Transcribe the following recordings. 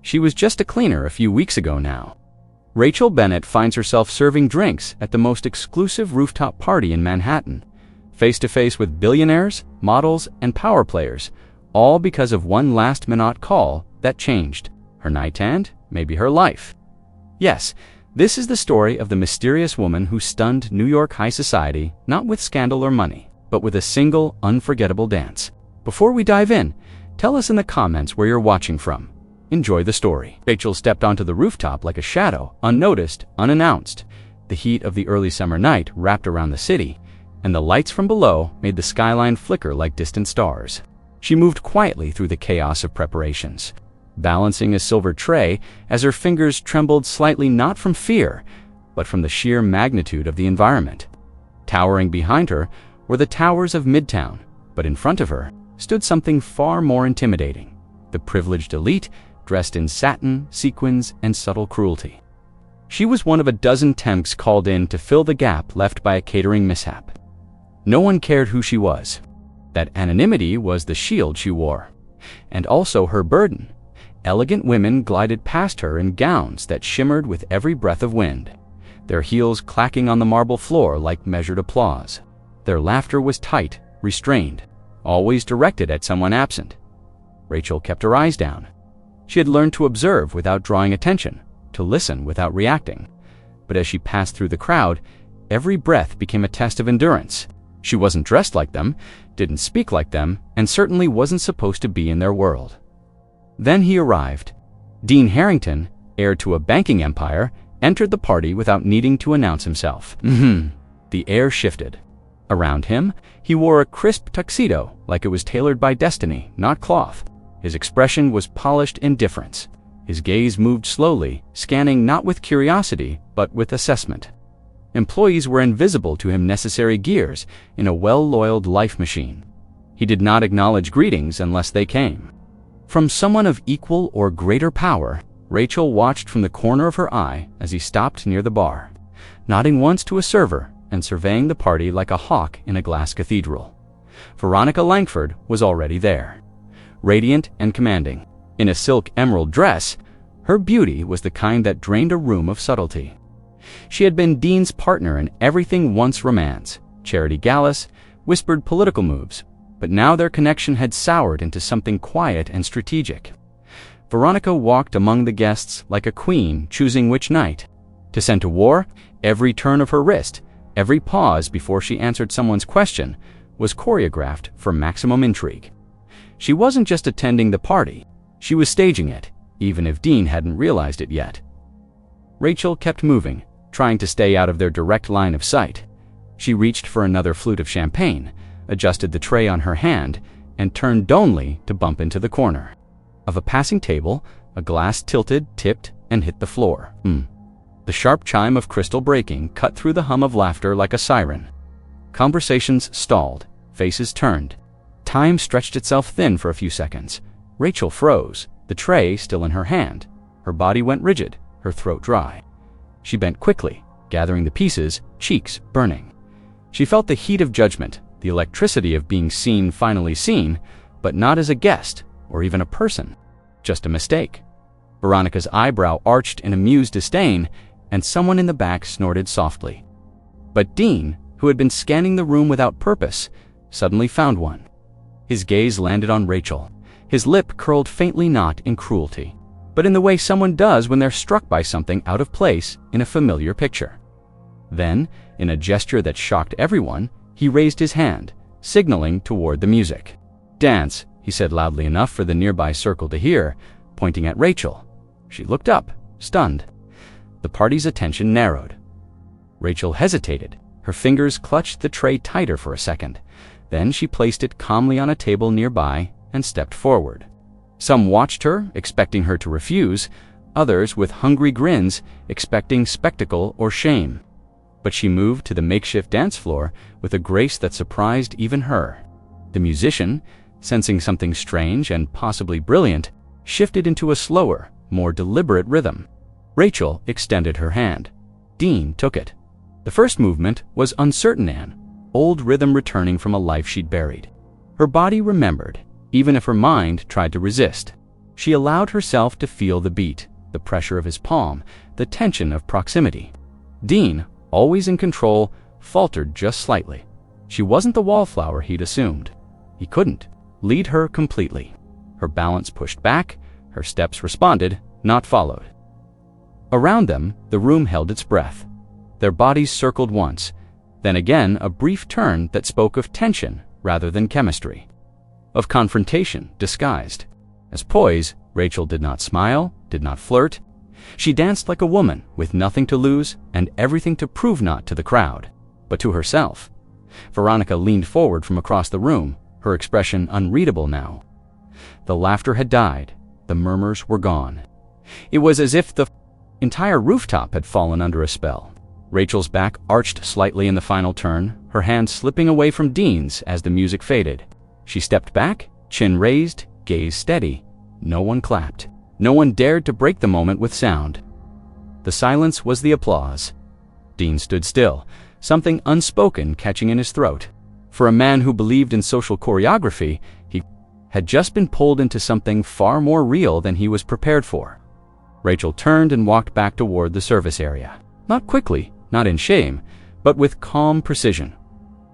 She was just a cleaner a few weeks ago now. Rachel Bennett finds herself serving drinks at the most exclusive rooftop party in Manhattan, face to face with billionaires, models, and power players, all because of one last-minute call that changed her night and maybe her life. Yes, this is the story of the mysterious woman who stunned New York high society, not with scandal or money, but with a single unforgettable dance. Before we dive in, tell us in the comments where you're watching from. Enjoy the story. Rachel stepped onto the rooftop like a shadow, unnoticed, unannounced. The heat of the early summer night wrapped around the city, and the lights from below made the skyline flicker like distant stars. She moved quietly through the chaos of preparations, balancing a silver tray as her fingers trembled slightly, not from fear, but from the sheer magnitude of the environment. Towering behind her were the towers of Midtown, but in front of her stood something far more intimidating: the privileged elite dressed in satin, sequins, and subtle cruelty. She was one of a dozen temps called in to fill the gap left by a catering mishap. No one cared who she was. That anonymity was the shield she wore, and also her burden. Elegant women glided past her in gowns that shimmered with every breath of wind, their heels clacking on the marble floor like measured applause. Their laughter was tight, restrained, always directed at someone absent. Rachel kept her eyes down. She had learned to observe without drawing attention, to listen without reacting. But as she passed through the crowd, every breath became a test of endurance. She wasn't dressed like them, didn't speak like them, and certainly wasn't supposed to be in their world. Then he arrived. Dean Harrington, heir to a banking empire, entered the party without needing to announce himself. The air shifted. Around him, he wore a crisp tuxedo, like it was tailored by destiny, not cloth. His expression was polished indifference. His gaze moved slowly, scanning not with curiosity, but with assessment. Employees were invisible to him, necessary gears in a well-oiled life machine. He did not acknowledge greetings unless they came from someone of equal or greater power. Rachel watched from the corner of her eye as he stopped near the bar, nodding once to a server and surveying the party like a hawk in a glass cathedral. Veronica Langford was already there, radiant and commanding. In a silk emerald dress, her beauty was the kind that drained a room of subtlety. She had been Dean's partner in everything once romance, charity galas, whispered political moves, but now their connection had soured into something quiet and strategic. Veronica walked among the guests like a queen choosing which night to send to war. Every turn of her wrist, every pause before she answered someone's question, was choreographed for maximum intrigue. She wasn't just attending the party, she was staging it, even if Dean hadn't realized it yet. Rachel kept moving, trying to stay out of their direct line of sight. She reached for another flute of champagne, adjusted the tray on her hand, and turned only to bump into the corner of a passing table. A glass tilted, tipped, and hit the floor. The sharp chime of crystal breaking cut through the hum of laughter like a siren. Conversations stalled, faces turned. Time stretched itself thin for a few seconds. Rachel froze, the tray still in her hand. Her body went rigid, her throat dry. She bent quickly, gathering the pieces, cheeks burning. She felt the heat of judgment, the electricity of being seen, finally seen, but not as a guest or even a person, just a mistake. Veronica's eyebrow arched in amused disdain, and someone in the back snorted softly. But Dean, who had been scanning the room without purpose, suddenly found one. His gaze landed on Rachel. His lip curled faintly, not in cruelty, but in the way someone does when they're struck by something out of place in a familiar picture. Then, in a gesture that shocked everyone, he raised his hand, signaling toward the music. "Dance," he said loudly enough for the nearby circle to hear, pointing at Rachel. She looked up, stunned. The party's attention narrowed. Rachel hesitated. Her fingers clutched the tray tighter for a second. Then she placed it calmly on a table nearby and stepped forward. Some watched her, expecting her to refuse, others with hungry grins, expecting spectacle or shame. But she moved to the makeshift dance floor with a grace that surprised even her. The musician, sensing something strange and possibly brilliant, shifted into a slower, more deliberate rhythm. Rachel extended her hand. Dean took it. The first movement was uncertain, old rhythm returning from a life she'd buried. Her body remembered, even if her mind tried to resist. She allowed herself to feel the beat, the pressure of his palm, the tension of proximity. Dean, always in control, faltered just slightly. She wasn't the wallflower he'd assumed. He couldn't lead her completely. Her balance pushed back, her steps responded, not followed. Around them, the room held its breath. Their bodies circled once, then again a brief turn that spoke of tension rather than chemistry, of confrontation disguised. As poise, Rachel did not smile, did not flirt. She danced like a woman with nothing to lose and everything to prove, not to the crowd, but to herself. Veronica leaned forward from across the room, her expression unreadable now. The laughter had died, the murmurs were gone. It was as if the entire rooftop had fallen under a spell. Rachel's back arched slightly in the final turn, her hand slipping away from Dean's as the music faded. She stepped back, chin raised, gaze steady. No one clapped. No one dared to break the moment with sound. The silence was the applause. Dean stood still, something unspoken catching in his throat. For a man who believed in social choreography, he had just been pulled into something far more real than he was prepared for. Rachel turned and walked back toward the service area. Not quickly, not in shame, but with calm precision.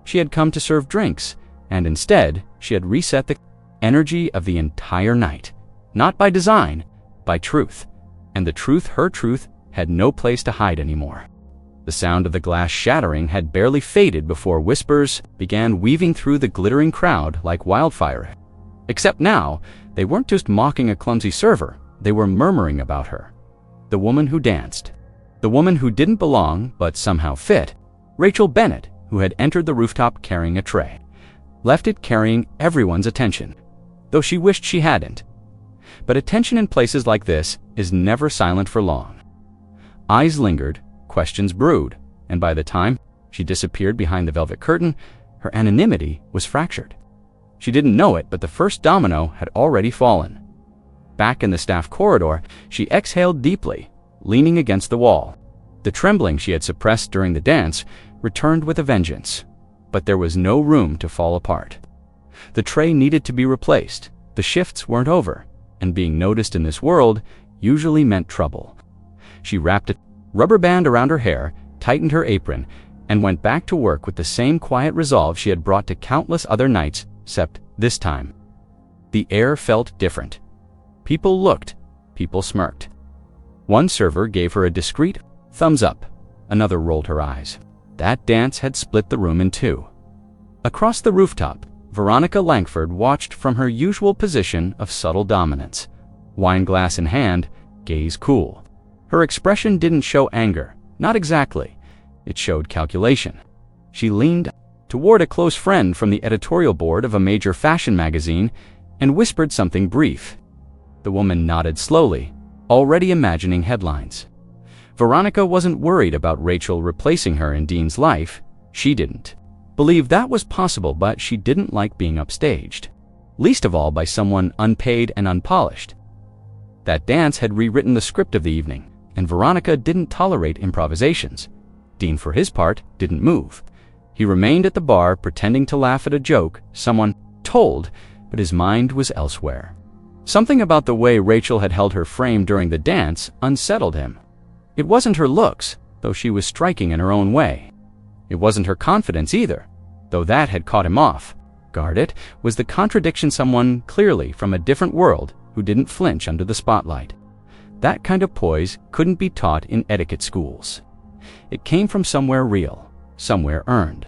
She had come to serve drinks, and instead, she had reset the energy of the entire night. Not by design, by truth. And the truth, her truth, had no place to hide anymore. The sound of the glass shattering had barely faded before whispers began weaving through the glittering crowd like wildfire. Except now, they weren't just mocking a clumsy server, they were murmuring about her. The woman who danced. The woman who didn't belong, but somehow fit. Rachel Bennett, who had entered the rooftop carrying a tray. Left it carrying everyone's attention, though she wished she hadn't. But attention in places like this is never silent for long. Eyes lingered, questions brewed, and by the time she disappeared behind the velvet curtain, her anonymity was fractured. She didn't know it, but the first domino had already fallen. Back in the staff corridor, she exhaled deeply, leaning against the wall. The trembling she had suppressed during the dance returned with a vengeance, but there was no room to fall apart. The tray needed to be replaced, the shifts weren't over, and being noticed in this world usually meant trouble. She wrapped a rubber band around her hair, tightened her apron, and went back to work with the same quiet resolve she had brought to countless other nights, except this time. The air felt different. People looked, people smirked. One server gave her a discreet thumbs up, another rolled her eyes. That dance had split the room in two. Across the rooftop, Veronica Langford watched from her usual position of subtle dominance. Wine glass in hand, gaze cool. Her expression didn't show anger, not exactly. It showed calculation. She leaned toward a close friend from the editorial board of a major fashion magazine and whispered something brief. The woman nodded slowly, already imagining headlines. Veronica wasn't worried about Rachel replacing her in Dean's life. She didn't believe that was possible, but she didn't like being upstaged, least of all by someone unpaid and unpolished. That dance had rewritten the script of the evening, and Veronica didn't tolerate improvisations. Dean, for his part, didn't move. He remained at the bar pretending to laugh at a joke someone told, but his mind was elsewhere. Something about the way Rachel had held her frame during the dance unsettled him. It wasn't her looks, though she was striking in her own way. It wasn't her confidence either, though that had caught him off guard. It was the contradiction, someone clearly from a different world who didn't flinch under the spotlight. That kind of poise couldn't be taught in etiquette schools. It came from somewhere real, somewhere earned.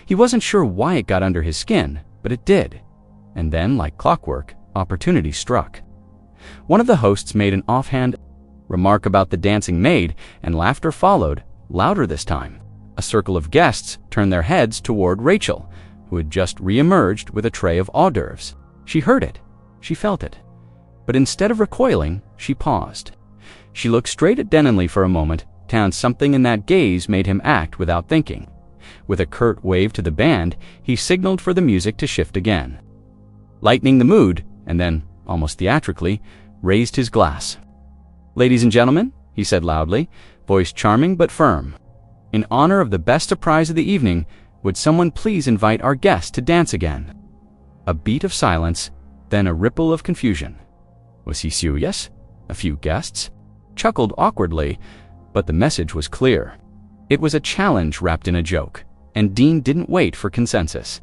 He wasn't sure why it got under his skin, but it did. And then, like clockwork, opportunity struck. One of the hosts made an offhand remark about the dancing maid, and laughter followed, louder this time. A circle of guests turned their heads toward Rachel, who had just re-emerged with a tray of hors d'oeuvres. She heard it. She felt it. But instead of recoiling, she paused. She looked straight at Denonley for a moment, and something in that gaze made him act without thinking. With a curt wave to the band, he signaled for the music to shift again. Lightening the mood, and then, almost theatrically, raised his glass. "Ladies and gentlemen," he said loudly, voice charming but firm, "in honor of the best surprise of the evening, would someone please invite our guest to dance again?" A beat of silence, then a ripple of confusion. Was he serious? A few guests? Chuckled awkwardly, but the message was clear. It was a challenge wrapped in a joke, and Dean didn't wait for consensus.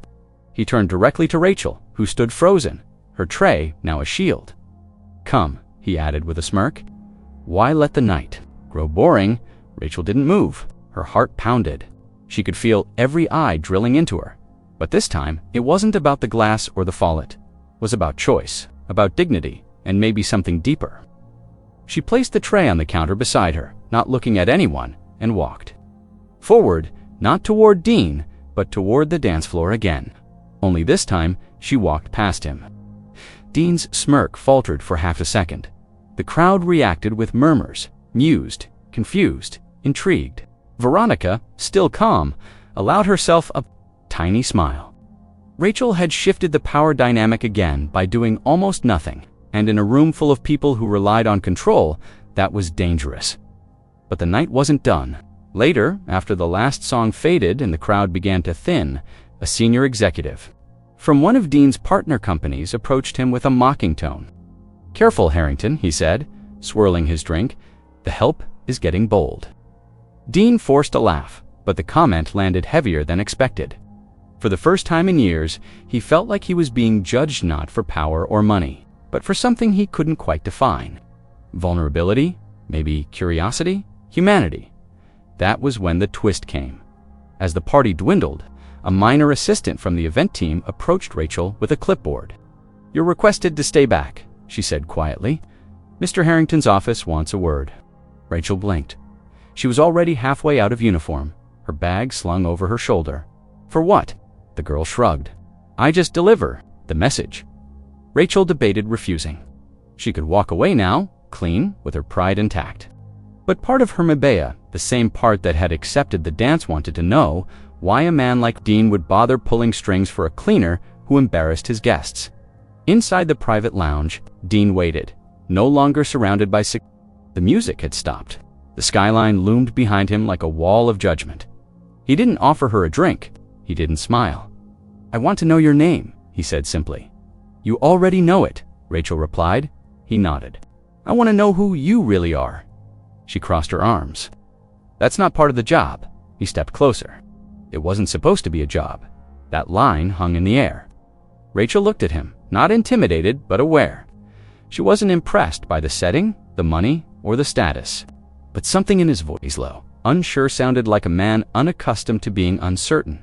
He turned directly to Rachel, who stood frozen, her tray now a shield. "Come," he added with a smirk. Why let the night grow boring? Rachel didn't move. Her heart pounded. She could feel every eye drilling into her. But this time, it wasn't about the glass or the fallet. It was about choice, about dignity, and maybe something deeper. She placed the tray on the counter beside her, not looking at anyone, and walked forward, not toward Dean, but toward the dance floor again. Only this time, she walked past him. Dean's smirk faltered for half a second. The crowd reacted with murmurs, mused, confused, intrigued. Veronica, still calm, allowed herself a tiny smile. Rachel had shifted the power dynamic again by doing almost nothing, and in a room full of people who relied on control, that was dangerous. But the night wasn't done. Later, after the last song faded and the crowd began to thin, a senior executive from one of Dean's partner companies approached him with a mocking tone. "Careful, Harrington," he said, swirling his drink. "The help is getting bold." Dean forced a laugh, but the comment landed heavier than expected. For the first time in years, he felt like he was being judged not for power or money, but for something he couldn't quite define. Vulnerability? Maybe curiosity? Humanity? That was when the twist came. As the party dwindled, a minor assistant from the event team approached Rachel with a clipboard. "You're requested to stay back," she said quietly. "Mr. Harrington's office wants a word." Rachel blinked. She was already halfway out of uniform, her bag slung over her shoulder. "For what?" The girl shrugged. "I just deliver the message." Rachel debated refusing. She could walk away now, clean, with her pride intact. But part of her Mabea, the same part that had accepted the dance, wanted to know why a man like Dean would bother pulling strings for a cleaner who embarrassed his guests. Inside the private lounge, Dean waited, no longer surrounded by the music had stopped. The skyline loomed behind him like a wall of judgment. He didn't offer her a drink. He didn't smile. "I want to know your name," he said simply. "You already know it," Rachel replied. He nodded. "I want to know who you really are." She crossed her arms. "That's not part of the job." He stepped closer. It wasn't supposed to be a job. That line hung in the air. Rachel looked at him, not intimidated, but aware. She wasn't impressed by the setting, the money, or the status. But something in his voice, low, unsure, sounded like a man unaccustomed to being uncertain.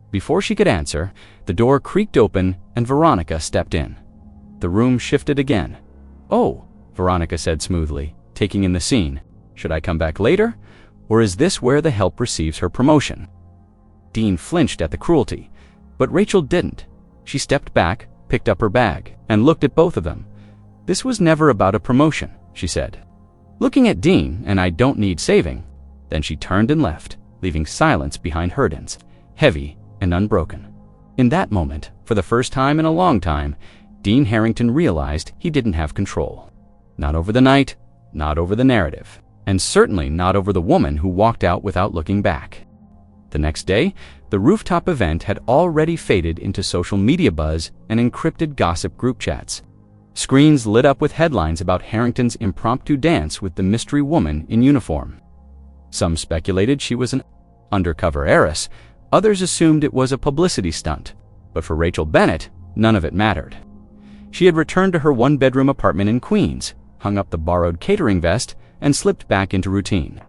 Before she could answer, the door creaked open and Veronica stepped in. The room shifted again. "Oh," Veronica said smoothly, taking in the scene. "Should I come back later? Or is this where the help receives her promotion?" Dean flinched at the cruelty, but Rachel didn't. She stepped back, picked up her bag, and looked at both of them. "This was never about a promotion," she said. "Looking at Dean, and I don't need saving." Then she turned and left, leaving silence behind Herdens, heavy and unbroken. In that moment, for the first time in a long time, Dean Harrington realized he didn't have control. Not over the night, not over the narrative, and certainly not over the woman who walked out without looking back. The next day, the rooftop event had already faded into social media buzz and encrypted gossip group chats. Screens lit up with headlines about Harrington's impromptu dance with the mystery woman in uniform. Some speculated she was an undercover heiress, others assumed it was a publicity stunt. But for Rachel Bennett, none of it mattered. She had returned to her one-bedroom apartment in Queens, hung up the borrowed catering vest, and slipped back into routine.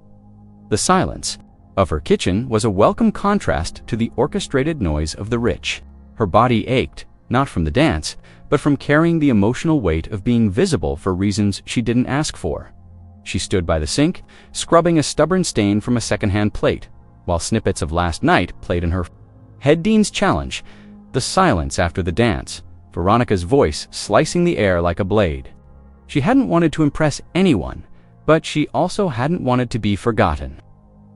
The silence of her kitchen was a welcome contrast to the orchestrated noise of the rich. Her body ached, not from the dance, but from carrying the emotional weight of being visible for reasons she didn't ask for. She stood by the sink, scrubbing a stubborn stain from a secondhand plate, while snippets of last night played in her head. Dean's challenge, the silence after the dance, Veronica's voice slicing the air like a blade. She hadn't wanted to impress anyone, but she also hadn't wanted to be forgotten.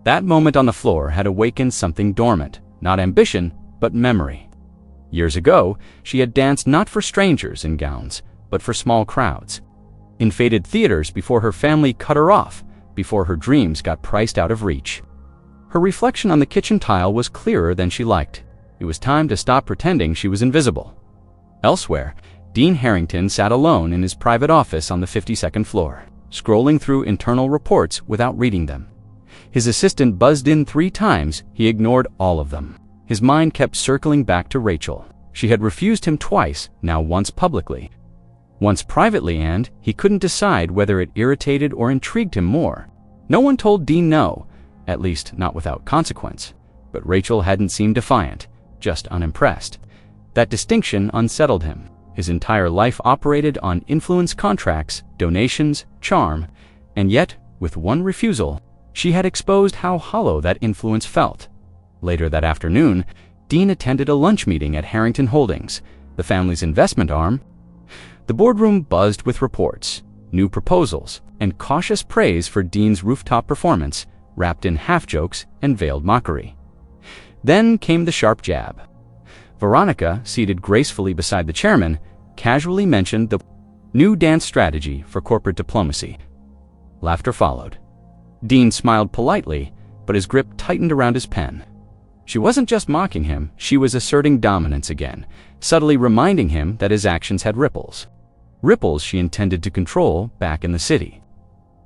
That moment on the floor had awakened something dormant, not ambition, but memory. Years ago, she had danced not for strangers in gowns, but for small crowds. In faded theaters before her family cut her off, before her dreams got priced out of reach. Her reflection on the kitchen tile was clearer than she liked. It was time to stop pretending she was invisible. Elsewhere, Dean Harrington sat alone in his private office on the 52nd floor, scrolling through internal reports without reading them. His assistant buzzed in 3 times. He ignored all of them. His mind kept circling back to Rachel. She had refused him twice, now once publicly, once privately, and he couldn't decide whether it irritated or intrigued him more. No one told Dean no, at least not without consequence. But Rachel hadn't seemed defiant, just unimpressed. That distinction unsettled him. His entire life operated on influence contracts, donations, charm, and yet, with one refusal, she had exposed how hollow that influence felt. Later that afternoon, Dean attended a lunch meeting at Harrington Holdings, the family's investment arm. The boardroom buzzed with reports, new proposals, and cautious praise for Dean's rooftop performance, wrapped in half-jokes and veiled mockery. Then came the sharp jab. Veronica, seated gracefully beside the chairman, casually mentioned the new dance strategy for corporate diplomacy. Laughter followed. Dean smiled politely, but his grip tightened around his pen. She wasn't just mocking him, she was asserting dominance again, subtly reminding him that his actions had ripples. Ripples she intended to control back in the city.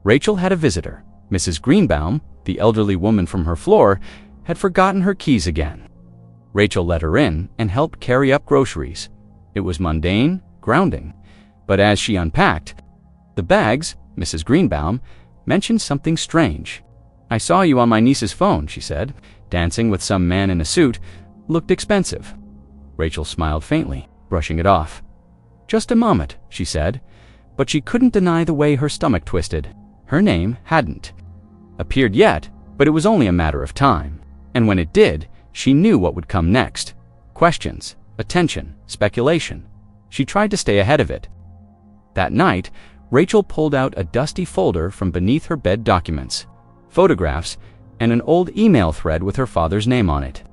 Rachel had a visitor. Mrs. Greenbaum, the elderly woman from her floor, had forgotten her keys again. Rachel let her in and helped carry up groceries. It was mundane, grounding. But as she unpacked the bags, Mrs. Greenbaum mentioned something strange. "I saw you on my niece's phone," she said. "Dancing with some man in a suit. Looked expensive." Rachel smiled faintly, brushing it off. "Just a moment," she said, but she couldn't deny the way her stomach twisted. Her name hadn't appeared yet, but it was only a matter of time. And when it did, she knew what would come next. Questions, attention, speculation. She tried to stay ahead of it. That night, Rachel pulled out a dusty folder from beneath her bed documents, photographs, and an old email thread with her father's name on it.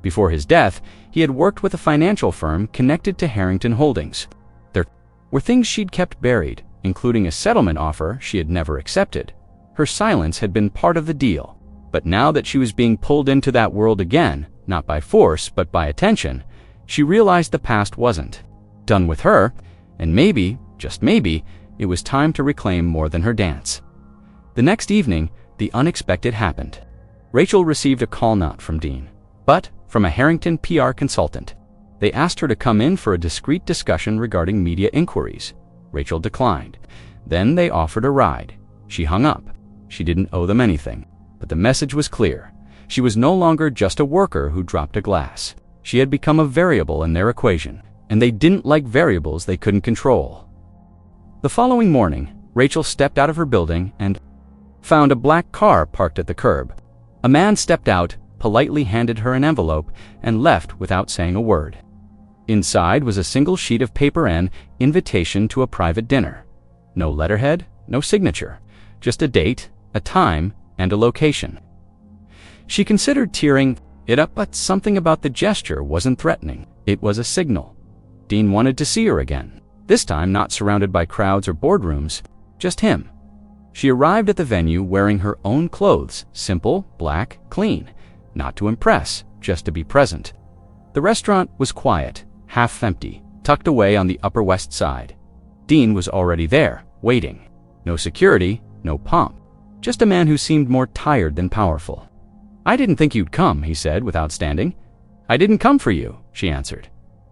Before his death, he had worked with a financial firm connected to Harrington Holdings. There were things she'd kept buried, including a settlement offer she had never accepted. Her silence had been part of the deal. But now that she was being pulled into that world again, not by force but by attention, she realized the past wasn't done with her, and maybe, just maybe, it was time to reclaim more than her dance. The next evening, the unexpected happened. Rachel received a call not from Dean, but from a Harrington PR consultant. They asked her to come in for a discreet discussion regarding media inquiries. Rachel declined. Then they offered a ride. She hung up. She didn't owe them anything. But the message was clear. She was no longer just a worker who dropped a glass. She had become a variable in their equation, and they didn't like variables they couldn't control. The following morning, Rachel stepped out of her building and found a black car parked at the curb. A man stepped out, politely handed her an envelope, and left without saying a word. Inside was a single sheet of paper and invitation to a private dinner. No letterhead, no signature, just a date, a time, and a location. She considered tearing it up, but something about the gesture wasn't threatening. It was a signal. Dean wanted to see her again, this time not surrounded by crowds or boardrooms, just him. She arrived at the venue wearing her own clothes, simple, black, clean, not to impress, just to be present. The restaurant was quiet, half empty, tucked away on the Upper West Side. Dean was already there, waiting. No security, no pomp. Just a man who seemed more tired than powerful. "I didn't think you'd come," he said without standing. "I didn't come for you," she answered.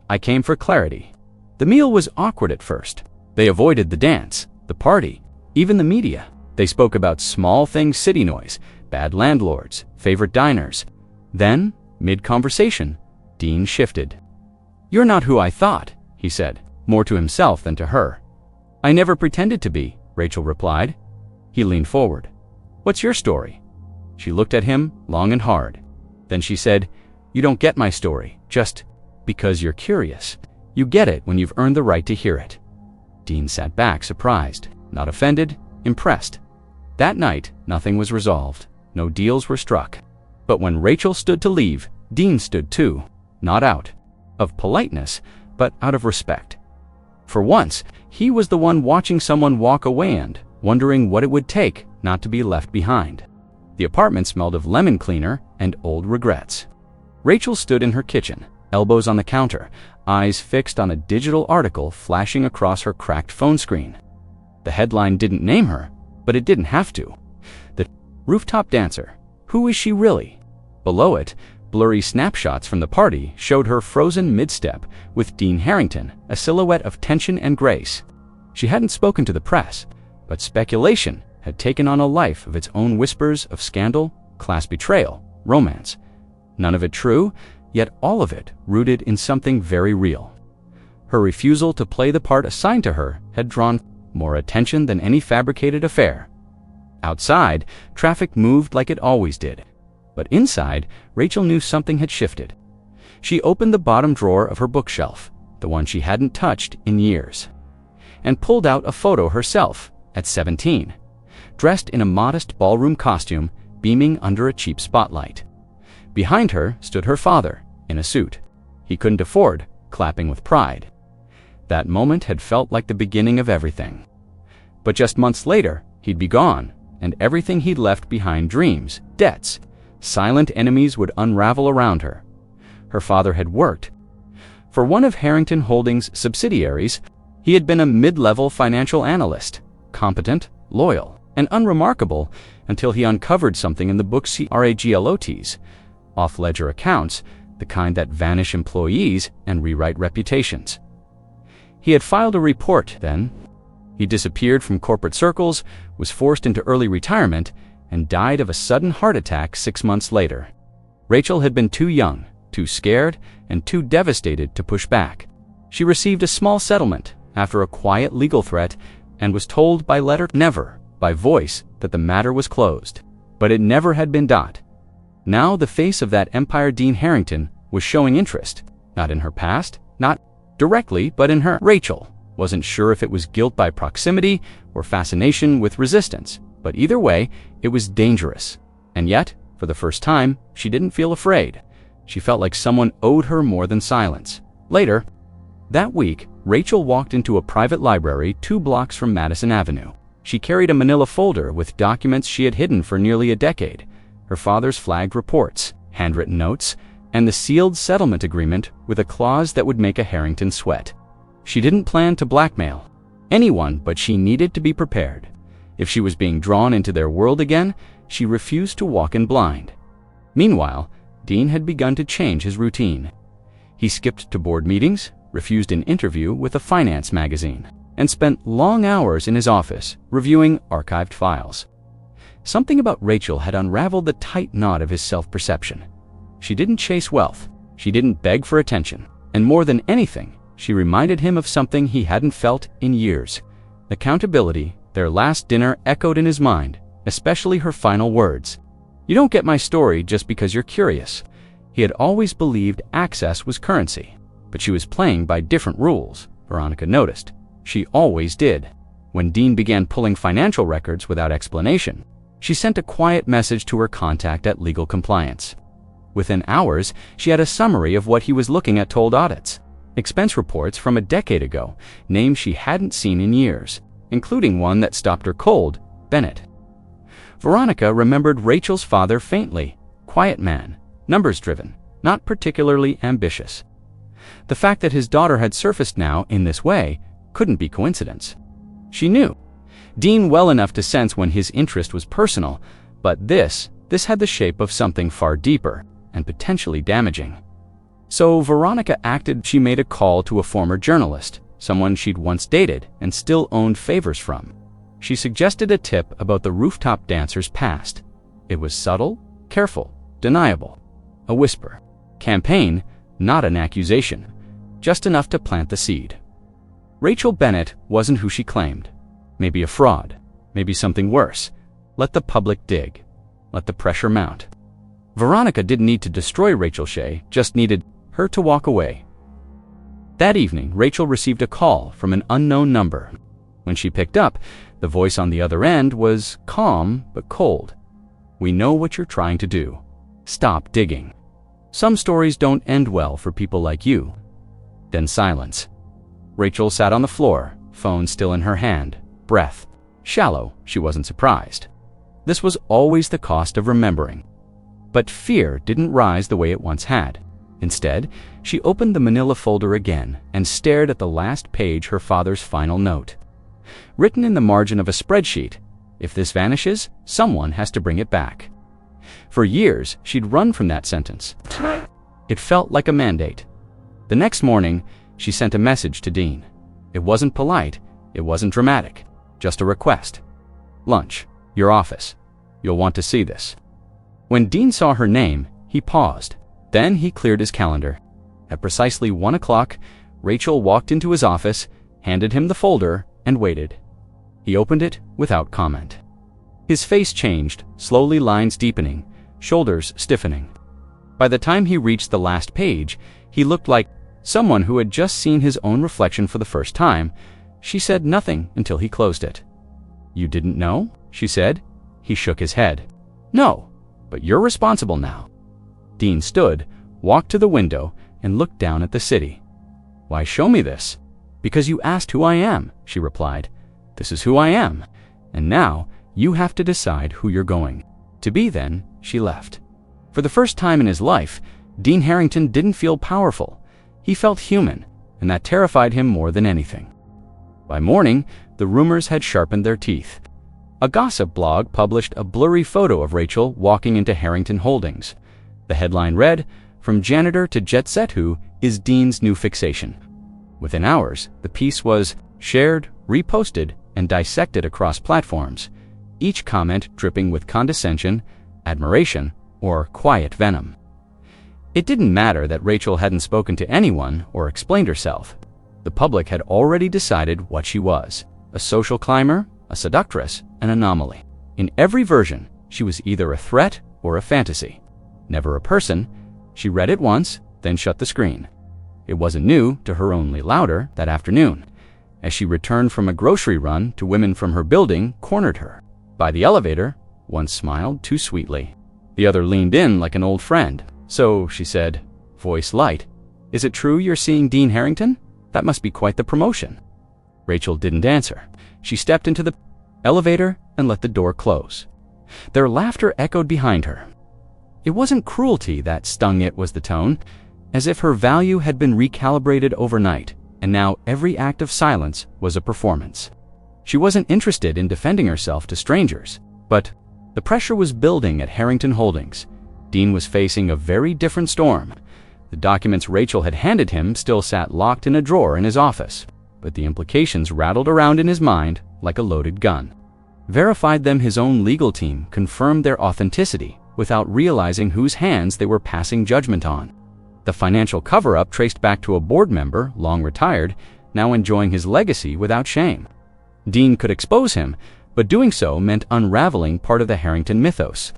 "I came for clarity." The meal was awkward at first. They avoided the dance, the party, even the media. They spoke about small things, city noise, bad landlords, favorite diners. Then, mid-conversation, Dean shifted. "You're not who I thought," he said, more to himself than to her. "I never pretended to be," Rachel replied. He leaned forward. "What's your story?" She looked at him long and hard. Then she said, "You don't get my story, just because you're curious. You get it when you've earned the right to hear it." Dean sat back, surprised, not offended, impressed. That night, nothing was resolved. No deals were struck. But when Rachel stood to leave, Dean stood too, not out of politeness, but out of respect. For once, he was the one watching someone walk away and wondering what it would take not to be left behind. The apartment smelled of lemon cleaner and old regrets. Rachel stood in her kitchen, elbows on the counter, eyes fixed on a digital article flashing across her cracked phone screen. The headline didn't name her, but it didn't have to. The rooftop dancer. Who is she really? Below it, blurry snapshots from the party showed her frozen mid-step with Dean Harrington, a silhouette of tension and grace. She hadn't spoken to the press, but speculation had taken on a life of its own, whispers of scandal, class betrayal, romance. None of it true, yet all of it rooted in something very real. Her refusal to play the part assigned to her had drawn more attention than any fabricated affair. Outside, traffic moved like it always did. But inside, Rachel knew something had shifted. She opened the bottom drawer of her bookshelf, the one she hadn't touched in years, and pulled out a photo herself at 17, dressed in a modest ballroom costume, beaming under a cheap spotlight. Behind her stood her father, in a suit he couldn't afford, clapping with pride. That moment had felt like the beginning of everything. But just months later, he'd be gone, and everything he'd left behind, dreams, debts, silent enemies, would unravel around her. Her father had worked for one of Harrington Holdings' subsidiaries. He had been a mid-level financial analyst, competent, loyal, and unremarkable until he uncovered something in the books, RAGLOTs, off-ledger accounts, the kind that vanish employees and rewrite reputations. He had filed a report then. He disappeared from corporate circles, was forced into early retirement, and died of a sudden heart attack 6 months later. Rachel had been too young, too scared, and too devastated to push back. She received a small settlement after a quiet legal threat and was told by letter, never by voice, that the matter was closed. But it never had been. Now the face of that empire, Dean Harrington, was showing interest, not in her past, not directly, but in her. Rachel wasn't sure if it was guilt by proximity or fascination with resistance, but either way, it was dangerous. And yet, for the first time, she didn't feel afraid. She felt like someone owed her more than silence. Later that week, Rachel walked into a private library 2 blocks from Madison Avenue. She carried a manila folder with documents she had hidden for nearly a decade: her father's flagged reports, handwritten notes, and the sealed settlement agreement with a clause that would make a Harrington sweat. She didn't plan to blackmail anyone, but she needed to be prepared. If she was being drawn into their world again, she refused to walk in blind. Meanwhile, Dean had begun to change his routine. He skipped to board meetings, refused an interview with a finance magazine, and spent long hours in his office reviewing archived files. Something about Rachel had unraveled the tight knot of his self-perception. She didn't chase wealth. She didn't beg for attention. And more than anything, she reminded him of something he hadn't felt in years: accountability. Their last dinner echoed in his mind, especially her final words. "You don't get my story just because you're curious." He had always believed access was currency, but she was playing by different rules, Veronica noticed. She always did. When Dean began pulling financial records without explanation, she sent a quiet message to her contact at Legal Compliance. Within hours, she had a summary of what he was looking at: told audits, expense reports from a decade ago, names she hadn't seen in years, including one that stopped her cold: Bennett. Veronica remembered Rachel's father faintly: quiet man, numbers-driven, not particularly ambitious. The fact that his daughter had surfaced now in this way couldn't be coincidence. She knew Dean well enough to sense when his interest was personal, but this had the shape of something far deeper and potentially damaging. So Veronica acted. She made a call to a former journalist, someone she'd once dated and still owned favors from. She suggested a tip about the rooftop dancer's past. It was subtle, careful, deniable. A whisper. Campaign, not an accusation. Just enough to plant the seed. Rachel Bennett wasn't who she claimed. Maybe a fraud. Maybe something worse. Let the public dig. Let the pressure mount. Veronica didn't need to destroy Rachel Shea, just needed her to walk away. That evening, Rachel received a call from an unknown number. When she picked up, the voice on the other end was calm but cold. "We know what you're trying to do. Stop digging. Some stories don't end well for people like you." Then silence. Rachel sat on the floor, phone still in her hand, breath shallow. She wasn't surprised. This was always the cost of remembering. But fear didn't rise the way it once had. Instead, she opened the manila folder again and stared at the last page, her father's final note. Written in the margin of a spreadsheet, "If this vanishes, someone has to bring it back." For years, she'd run from that sentence. It felt like a mandate. The next morning, she sent a message to Dean. It wasn't polite, it wasn't dramatic, just a request. "Lunch, your office. You'll want to see this." When Dean saw her name, he paused. Then he cleared his calendar. At precisely 1 o'clock, Rachel walked into his office, handed him the folder, and waited. He opened it without comment. His face changed, slowly, lines deepening, shoulders stiffening. By the time he reached the last page, he looked like someone who had just seen his own reflection for the first time. She said nothing until he closed it. "You didn't know?" she said. He shook his head. "No, but you're responsible now." Dean stood, walked to the window, and looked down at the city. "Why show me this?" "Because you asked who I am," she replied. "This is who I am. And now you have to decide who you're going to be." Then she left. For the first time in his life, Dean Harrington didn't feel powerful. He felt human, and that terrified him more than anything. By morning, the rumors had sharpened their teeth. A gossip blog published a blurry photo of Rachel walking into Harrington Holdings. The headline read, "From janitor to jet set, who is Dean's new fixation?" Within hours, the piece was shared, reposted, and dissected across platforms, each comment dripping with condescension, admiration, or quiet venom. It didn't matter that Rachel hadn't spoken to anyone or explained herself. The public had already decided what she was: a social climber, a seductress, an anomaly. In every version, she was either a threat or a fantasy. Never a person. She read it once, then shut the screen. It wasn't new to her. Only louder that afternoon. As she returned from a grocery run, two women from her building cornered her. By the elevator, one smiled too sweetly. The other leaned in like an old friend. "So," she said, voice light, "is it true you're seeing Dean Harrington? That must be quite the promotion." Rachel didn't answer. She stepped into the elevator and let the door close. Their laughter echoed behind her. It wasn't cruelty that stung, it was the tone, as if her value had been recalibrated overnight, and now every act of silence was a performance. She wasn't interested in defending herself to strangers, but the pressure was building at Harrington Holdings. Dean was facing a very different storm. The documents Rachel had handed him still sat locked in a drawer in his office, but the implications rattled around in his mind like a loaded gun. Verified them, his own legal team confirmed their authenticity without realizing whose hands they were passing judgment on. The financial cover-up traced back to a board member, long retired, now enjoying his legacy without shame. Dean could expose him, but doing so meant unraveling part of the Harrington mythos.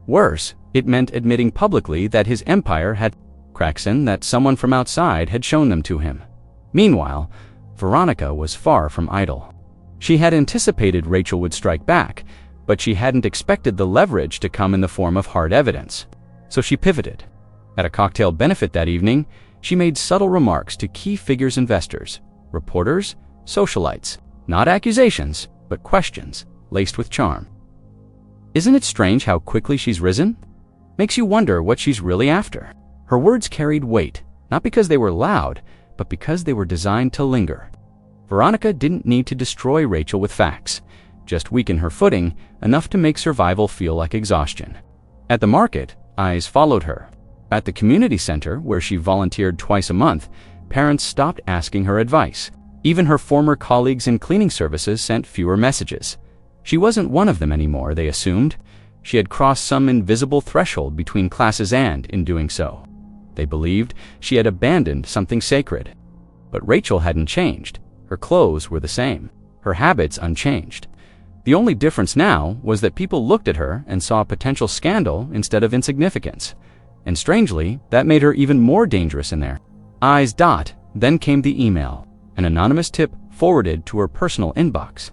Worse, it meant admitting publicly that his empire had cracks in, that someone from outside had shown them to him. Meanwhile, Veronica was far from idle. She had anticipated Rachel would strike back, but she hadn't expected the leverage to come in the form of hard evidence. So she pivoted. At a cocktail benefit that evening, she made subtle remarks to key figures, investors, reporters, socialites. Not accusations, but questions, laced with charm. "Isn't it strange how quickly she's risen? Makes you wonder what she's really after." Her words carried weight, not because they were loud, but because they were designed to linger. Veronica didn't need to destroy Rachel with facts, just weaken her footing enough to make survival feel like exhaustion. At the market, eyes followed her. At the community center, where she volunteered twice a month, parents stopped asking her advice. Even her former colleagues in cleaning services sent fewer messages. She wasn't one of them anymore, they assumed. She had crossed some invisible threshold between classes, and, in doing so, they believed she had abandoned something sacred. But Rachel hadn't changed. Her clothes were the same, her habits unchanged. The only difference now was that people looked at her and saw potential scandal instead of insignificance. And strangely, that made her even more dangerous in their eyes. Then came the email, an anonymous tip forwarded to her personal inbox.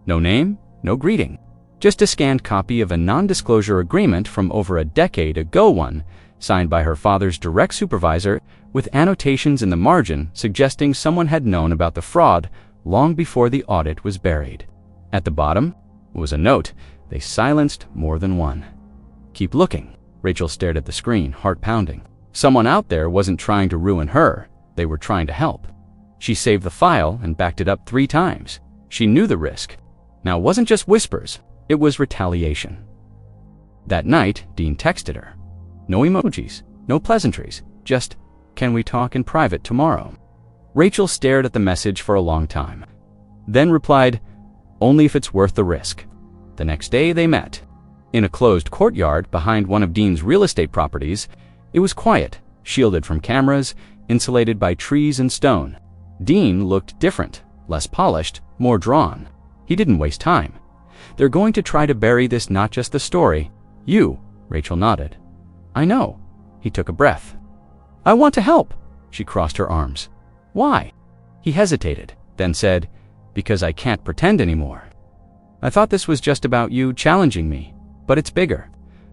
No name, no greeting, just a scanned copy of a non-disclosure agreement from over a decade ago, one signed by her father's direct supervisor, with annotations in the margin suggesting someone had known about the fraud long before the audit was buried. At the bottom was a note they silenced more than one. "Keep looking." Rachel stared at the screen, heart pounding. Someone out there wasn't trying to ruin her, they were trying to help. She saved the file and backed it up 3 times. She knew the risk. Now it wasn't just whispers, it was retaliation. That night, Dean texted her. No emojis, no pleasantries, just, "Can we talk in private tomorrow?" Rachel stared at the message for a long time, then replied, "Only if it's worth the risk." The next day they met. In a closed courtyard behind one of Dean's real estate properties. It was quiet, shielded from cameras, insulated by trees and stone. Dean looked different, less polished, more drawn. He didn't waste time. "They're going to try to bury this, not just the story." "You," Rachel nodded. "I know." He took a breath. "I want to help." She crossed her arms. "Why?" He hesitated, then said, "Because I can't pretend anymore. I thought this was just about you challenging me, but it's bigger.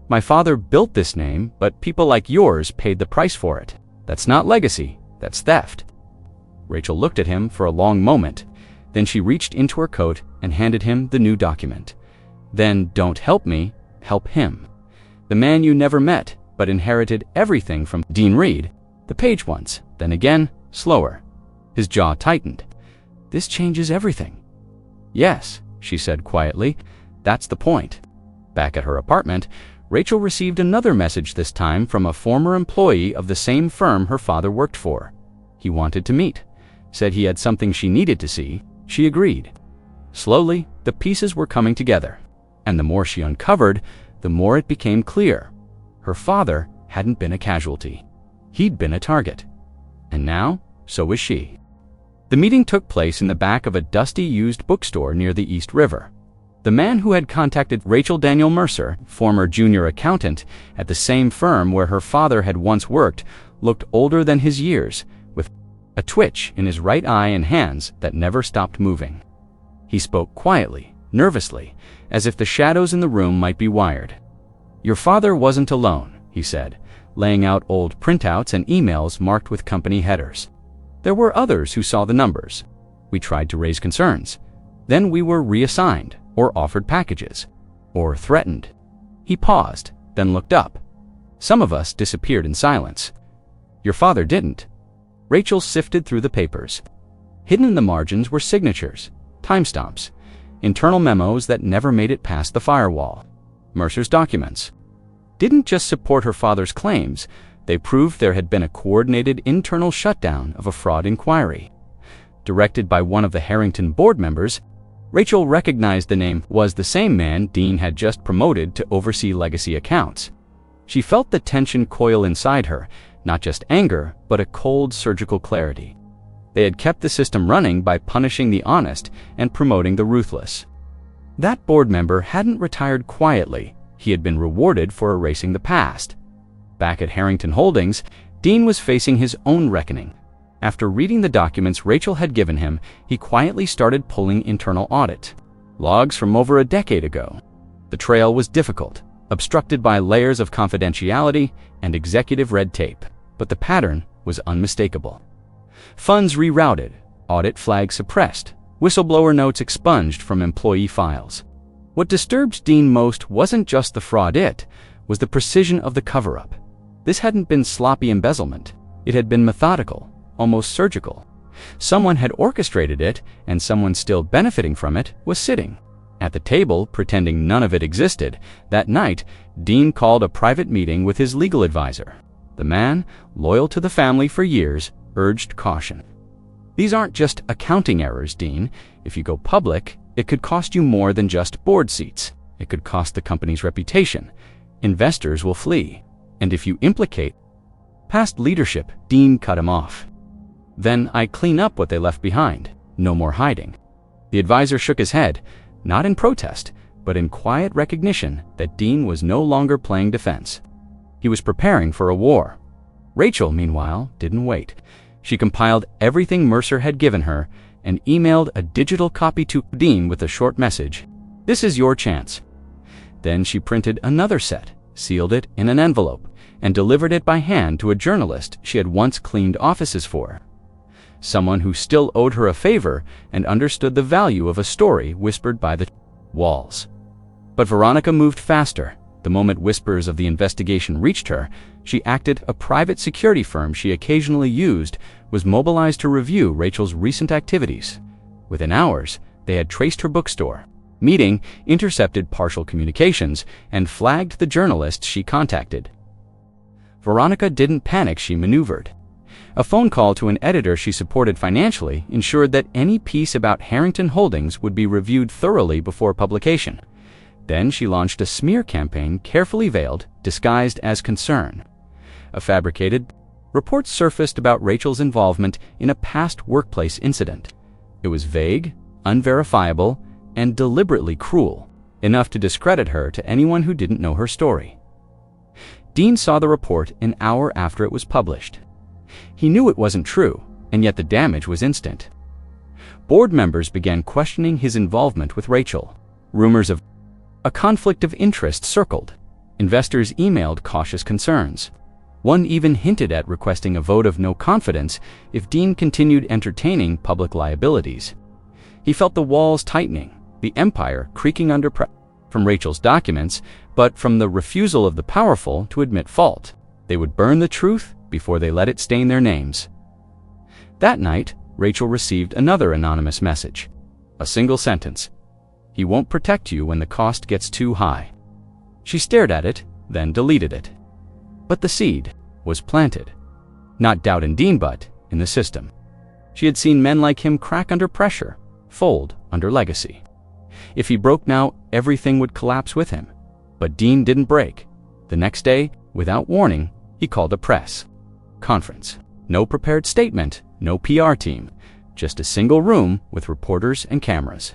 My father built this name, but people like yours paid the price for it. That's not legacy, that's theft." Rachel looked at him for a long moment. Then she reached into her coat and handed him the new document. "Then don't help me, help him. The man you never met, but inherited everything from Dean Reed." The page once, then again, slower. His jaw tightened. "This changes everything." "Yes," she said quietly, "that's the point." Back at her apartment, Rachel received another message, this time from a former employee of the same firm her father worked for. He wanted to meet, said he had something she needed to see. She agreed. Slowly, the pieces were coming together, and the more she uncovered, the more it became clear. Her father hadn't been a casualty. He'd been a target. And now, so was she. The meeting took place in the back of a dusty used bookstore near the East River. The man who had contacted Rachel, Daniel Mercer, former junior accountant at the same firm where her father had once worked, looked older than his years, with a twitch in his right eye and hands that never stopped moving. He spoke quietly, nervously, as if the shadows in the room might be wired. "Your father wasn't alone," he said, laying out old printouts and emails marked with company headers. "There were others who saw the numbers. We tried to raise concerns. Then we were reassigned, or offered packages, or threatened." He paused, then looked up. "Some of us disappeared in silence. Your father didn't." Rachel sifted through the papers. Hidden in the margins were signatures, timestamps, internal memos that never made it past the firewall. Mercer's documents didn't just support her father's claims, they proved there had been a coordinated internal shutdown of a fraud inquiry. Directed by one of the Harrington board members, Rachel recognized the name was the same man Dean had just promoted to oversee legacy accounts. She felt the tension coil inside her, not just anger, but a cold surgical clarity. They had kept the system running by punishing the honest and promoting the ruthless. That board member hadn't retired quietly, he had been rewarded for erasing the past. Back at Harrington Holdings, Dean was facing his own reckoning. After reading the documents Rachel had given him, he quietly started pulling internal audit logs from over a decade ago. The trail was difficult, obstructed by layers of confidentiality and executive red tape, but the pattern was unmistakable. Funds rerouted, audit flags suppressed, whistleblower notes expunged from employee files. What disturbed Dean most wasn't just the fraud, it was the precision of the cover-up. This hadn't been sloppy embezzlement. It had been methodical, almost surgical. Someone had orchestrated it, and someone still benefiting from it was sitting at the table pretending none of it existed. That night, Dean called a private meeting with his legal advisor. The man, loyal to the family for years, urged caution. "These aren't just accounting errors, Dean. If you go public, it could cost you more than just board seats. It could cost the company's reputation. Investors will flee. And if you implicate past leadership," Dean cut him off. "Then I clean up what they left behind. No more hiding." The advisor shook his head, not in protest, but in quiet recognition that Dean was no longer playing defense. He was preparing for a war. Rachel, meanwhile, didn't wait. She compiled everything Mercer had given her and emailed a digital copy to Dean with a short message. "This is your chance." Then she printed another set, sealed it in an envelope, and delivered it by hand to a journalist she had once cleaned offices for. Someone who still owed her a favor and understood the value of a story whispered by the walls. But Veronica moved faster. The moment whispers of the investigation reached her, she acted. A private security firm she occasionally used was mobilized to review Rachel's recent activities. Within hours, they had traced her bookstore, meeting, intercepted partial communications, and flagged the journalists she contacted. Veronica didn't panic, she maneuvered. A phone call to an editor she supported financially ensured that any piece about Harrington Holdings would be reviewed thoroughly before publication. Then she launched a smear campaign, carefully veiled, disguised as concern. A fabricated report surfaced about Rachel's involvement in a past workplace incident. It was vague, unverifiable, and deliberately cruel, enough to discredit her to anyone who didn't know her story. Dean saw the report an hour after it was published. He knew it wasn't true, and yet the damage was instant. Board members began questioning his involvement with Rachel. Rumors of a conflict of interest circled. Investors emailed cautious concerns. One even hinted at requesting a vote of no confidence if Dean continued entertaining public liabilities. He felt the walls tightening, the empire creaking under pressure. From Rachel's documents, but from the refusal of the powerful to admit fault. They would burn the truth before they let it stain their names. That night, Rachel received another anonymous message. A single sentence. "He won't protect you when the cost gets too high." She stared at it, then deleted it. But the seed was planted. Not doubt in Dean, but in the system. She had seen men like him crack under pressure, fold under legacy. If he broke now, everything would collapse with him. But Dean didn't break. The next day, without warning, he called a press conference. No prepared statement, no PR team, just a single room with reporters and cameras.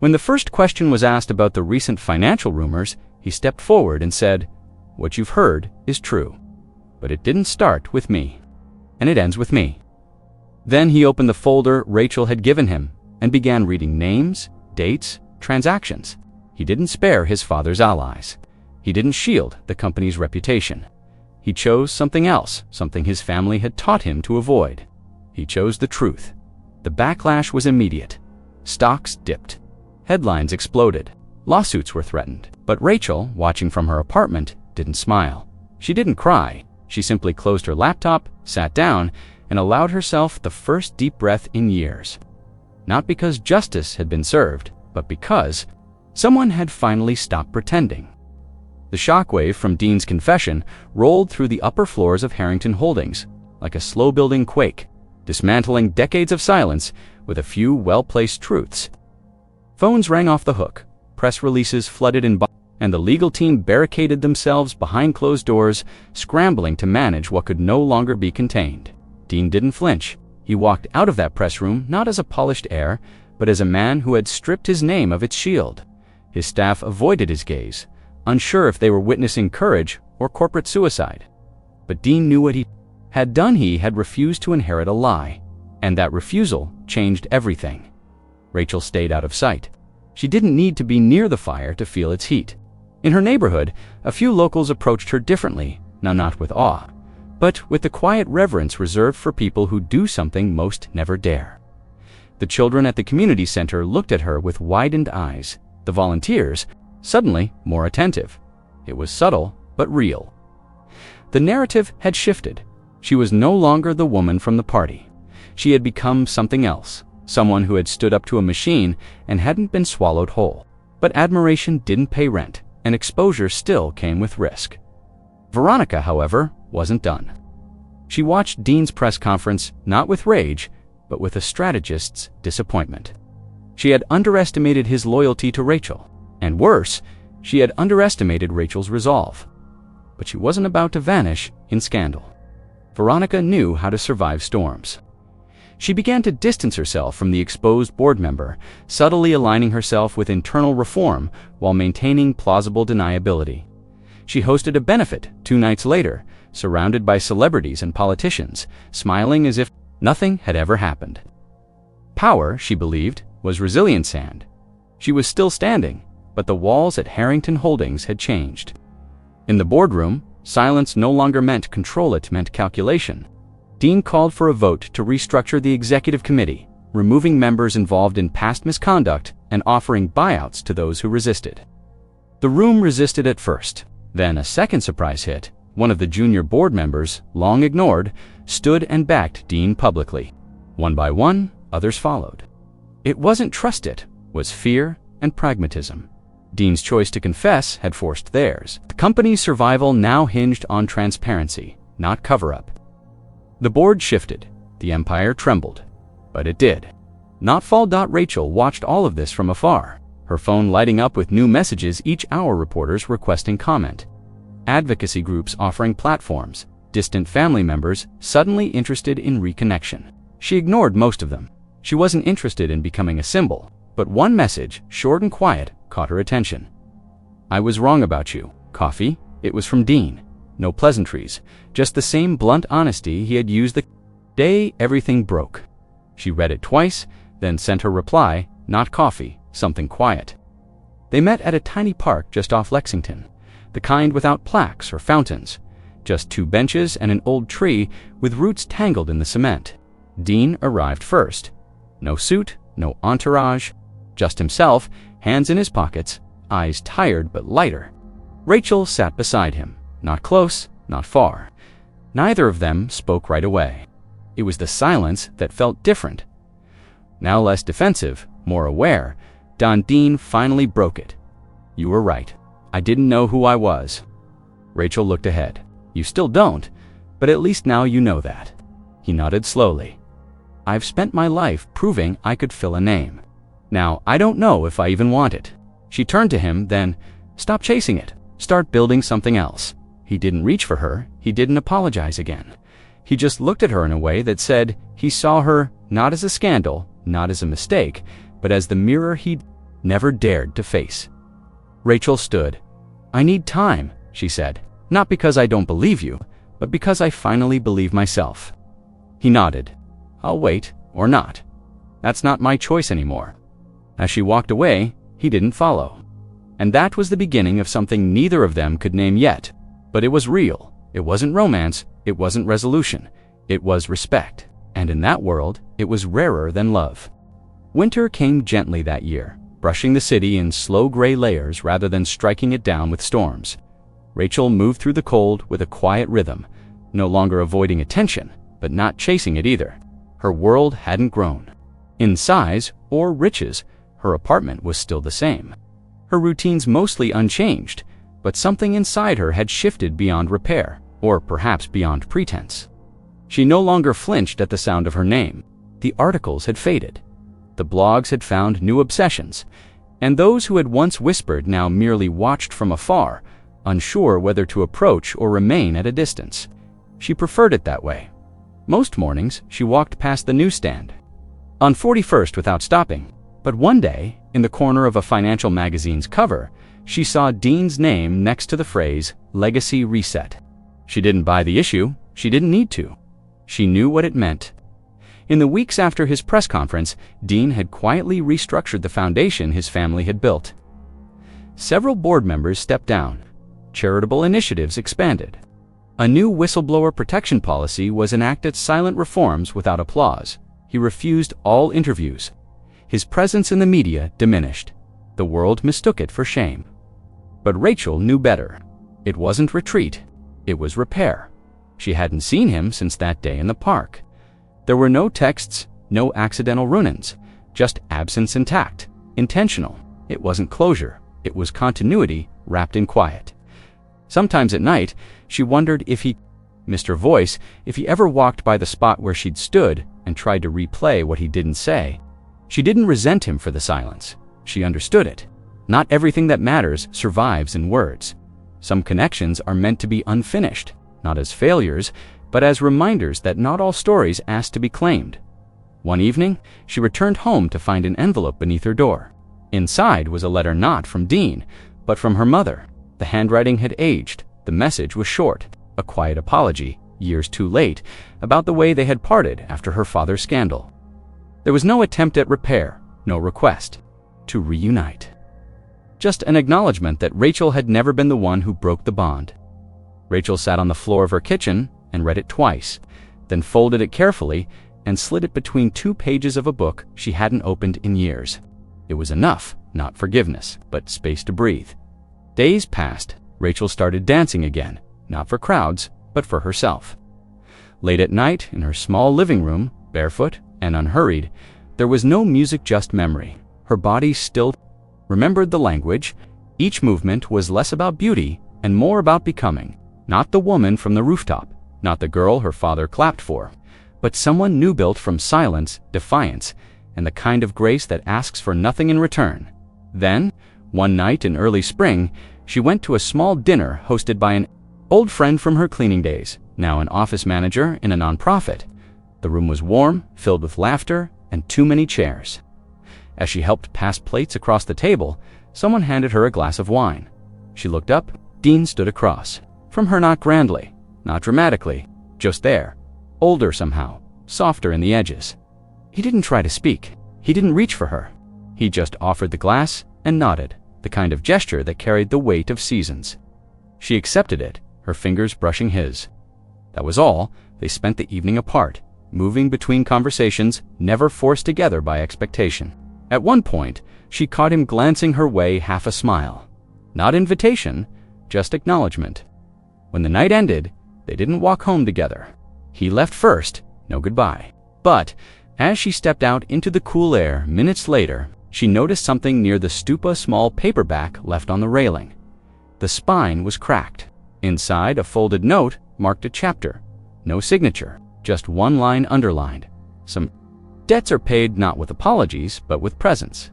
When the first question was asked about the recent financial rumors, he stepped forward and said, "What you've heard is true. But it didn't start with me. And it ends with me." Then he opened the folder Rachel had given him and began reading names, dates, transactions. He didn't spare his father's allies. He didn't shield the company's reputation. He chose something else, something his family had taught him to avoid. He chose the truth. The backlash was immediate. Stocks dipped. Headlines exploded. Lawsuits were threatened. But Rachel, watching from her apartment, didn't smile. She didn't cry. She simply closed her laptop, sat down, and allowed herself the first deep breath in years. Not because justice had been served, but because someone had finally stopped pretending. The shockwave from Dean's confession rolled through the upper floors of Harrington Holdings like a slow-building quake, dismantling decades of silence with a few well-placed truths. Phones rang off the hook, press releases flooded in, and the legal team barricaded themselves behind closed doors, scrambling to manage what could no longer be contained. Dean didn't flinch. He walked out of that press room not as a polished heir, but as a man who had stripped his name of its shield. His staff avoided his gaze, unsure if they were witnessing courage or corporate suicide. But Dean knew what he had done. He had refused to inherit a lie, and that refusal changed everything. Rachel stayed out of sight. She didn't need to be near the fire to feel its heat. In her neighborhood, a few locals approached her differently, now not with awe, but with the quiet reverence reserved for people who do something most never dare. The children at the community center looked at her with widened eyes. The volunteers, suddenly more attentive. It was subtle, but real. The narrative had shifted. She was no longer the woman from the party. She had become something else, someone who had stood up to a machine and hadn't been swallowed whole. But admiration didn't pay rent, and exposure still came with risk. Veronica, however, wasn't done. She watched Dean's press conference not with rage, but with a strategist's disappointment. She had underestimated his loyalty to Rachel, and worse, she had underestimated Rachel's resolve. But she wasn't about to vanish in scandal. Veronica knew how to survive storms. She began to distance herself from the exposed board member, subtly aligning herself with internal reform while maintaining plausible deniability. She hosted a benefit 2 nights later, surrounded by celebrities and politicians, smiling as if nothing had ever happened. Power, she believed, was resilient sand. She was still standing, but the walls at Harrington Holdings had changed. In the boardroom, silence no longer meant control, it meant calculation. Dean called for a vote to restructure the executive committee, removing members involved in past misconduct and offering buyouts to those who resisted. The room resisted at first. Then a second surprise hit. One of the junior board members, long ignored, stood and backed Dean publicly. One by one, others followed. It wasn't trust, it was fear and pragmatism. Dean's choice to confess had forced theirs. The company's survival now hinged on transparency, not cover-up. The board shifted. The empire trembled. But it did. Not fall. Rachel watched all of this from afar, her phone lighting up with new messages each hour, reporters requesting comment, advocacy groups offering platforms, distant family members suddenly interested in reconnection. She ignored most of them. She wasn't interested in becoming a symbol, but one message, short and quiet, caught her attention. "I was wrong about you. Coffee?" It was from Dean. No pleasantries, just the same blunt honesty he had used the day everything broke. She read it twice, then sent her reply, "Not coffee, something quiet." They met at a tiny park just off Lexington, the kind without plaques or fountains, just 2 benches and an old tree with roots tangled in the cement. Dean arrived first. No suit, no entourage, just himself, hands in his pockets, eyes tired but lighter. Rachel sat beside him, not close, not far. Neither of them spoke right away. It was the silence that felt different. Now less defensive, more aware, Dean finally broke it. "You were right. I didn't know who I was." Rachel looked ahead. "You still don't, but at least now you know that." He nodded slowly. "I've spent my life proving I could fill a name. Now I don't know if I even want it." She turned to him, then, "Stop chasing it. Start building something else." He didn't reach for her. He didn't apologize again. He just looked at her in a way that said he saw her not as a scandal, not as a mistake, but as the mirror he'd never dared to face. Rachel stood. "I need time," she said. "Not because I don't believe you, but because I finally believe myself." He nodded. "I'll wait, or not. That's not my choice anymore." As she walked away, he didn't follow. And that was the beginning of something neither of them could name yet. But it was real. It wasn't romance. It wasn't resolution. It was respect. And in that world, it was rarer than love. Winter came gently that year, brushing the city in slow gray layers rather than striking it down with storms. Rachel moved through the cold with a quiet rhythm, no longer avoiding attention, but not chasing it either. Her world hadn't grown. In size or riches, her apartment was still the same. Her routines mostly unchanged, but something inside her had shifted beyond repair, or perhaps beyond pretense. She no longer flinched at the sound of her name. The articles had faded. The blogs had found new obsessions, and those who had once whispered now merely watched from afar, unsure whether to approach or remain at a distance. She preferred it that way. Most mornings, she walked past the newsstand on 41st without stopping, but one day, in the corner of a financial magazine's cover, she saw Dean's name next to the phrase, "Legacy Reset." She didn't buy the issue. She didn't need to. She knew what it meant. In the weeks after his press conference, Dean had quietly restructured the foundation his family had built. Several board members stepped down. Charitable initiatives expanded. A new whistleblower protection policy was enacted. Silent reforms without applause. He refused all interviews. His presence in the media diminished. The world mistook it for shame. But Rachel knew better. It wasn't retreat. It was repair. She hadn't seen him since that day in the park. There were no texts, no accidental run-ins, just absence intact, intentional. It wasn't closure. It was continuity wrapped in quiet. Sometimes at night, she wondered if Mr. Voice, if he ever walked by the spot where she'd stood and tried to replay what he didn't say. She didn't resent him for the silence. She understood it. Not everything that matters survives in words. Some connections are meant to be unfinished, not as failures, but as reminders that not all stories ask to be claimed. One evening, she returned home to find an envelope beneath her door. Inside was a letter not from Dean, but from her mother. The handwriting had aged. The message was short, a quiet apology, years too late, about the way they had parted after her father's scandal. There was no attempt at repair, no request to reunite. Just an acknowledgement that Rachel had never been the one who broke the bond. Rachel sat on the floor of her kitchen and read it twice, then folded it carefully and slid it between 2 pages of a book she hadn't opened in years. It was enough, not forgiveness, but space to breathe. Days passed. Rachel started dancing again, not for crowds, but for herself. Late at night, in her small living room, barefoot and unhurried, there was no music, just memory. Her body still remembered the language. Each movement was less about beauty and more about becoming. Not the woman from the rooftop, not the girl her father clapped for, but someone new, built from silence, defiance, and the kind of grace that asks for nothing in return. Then, one night in early spring, she went to a small dinner hosted by an old friend from her cleaning days, now an office manager in a nonprofit. The room was warm, filled with laughter, and too many chairs. As she helped pass plates across the table, someone handed her a glass of wine. She looked up. Dean stood across from her, not grandly, not dramatically, just there, older somehow, softer in the edges. He didn't try to speak. He didn't reach for her. He just offered the glass and nodded, the kind of gesture that carried the weight of seasons. She accepted it, her fingers brushing his. That was all. They spent the evening apart, moving between conversations, never forced together by expectation. At one point, she caught him glancing her way, half a smile. Not invitation, just acknowledgement. When the night ended, they didn't walk home together. He left first, no goodbye. But as she stepped out into the cool air minutes later, she noticed something near the stoop, a small paperback left on the railing. The spine was cracked. Inside, a folded note marked a chapter. No signature, just one line underlined. Some debts are paid not with apologies, but with presence.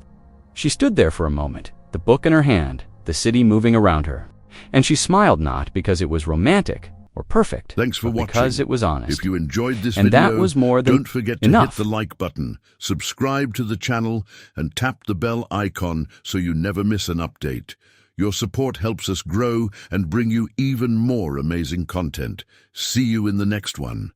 She stood there for a moment, the book in her hand, the city moving around her. And she smiled, not because it was romantic or perfect, Thanks for watching. because it was honest. If you enjoyed this And video, that was more than don't forget to enough. hit the like button, subscribe to the channel, and tap the bell icon so you never miss an update. Your support helps us grow and bring you even more amazing content. See you in the next one.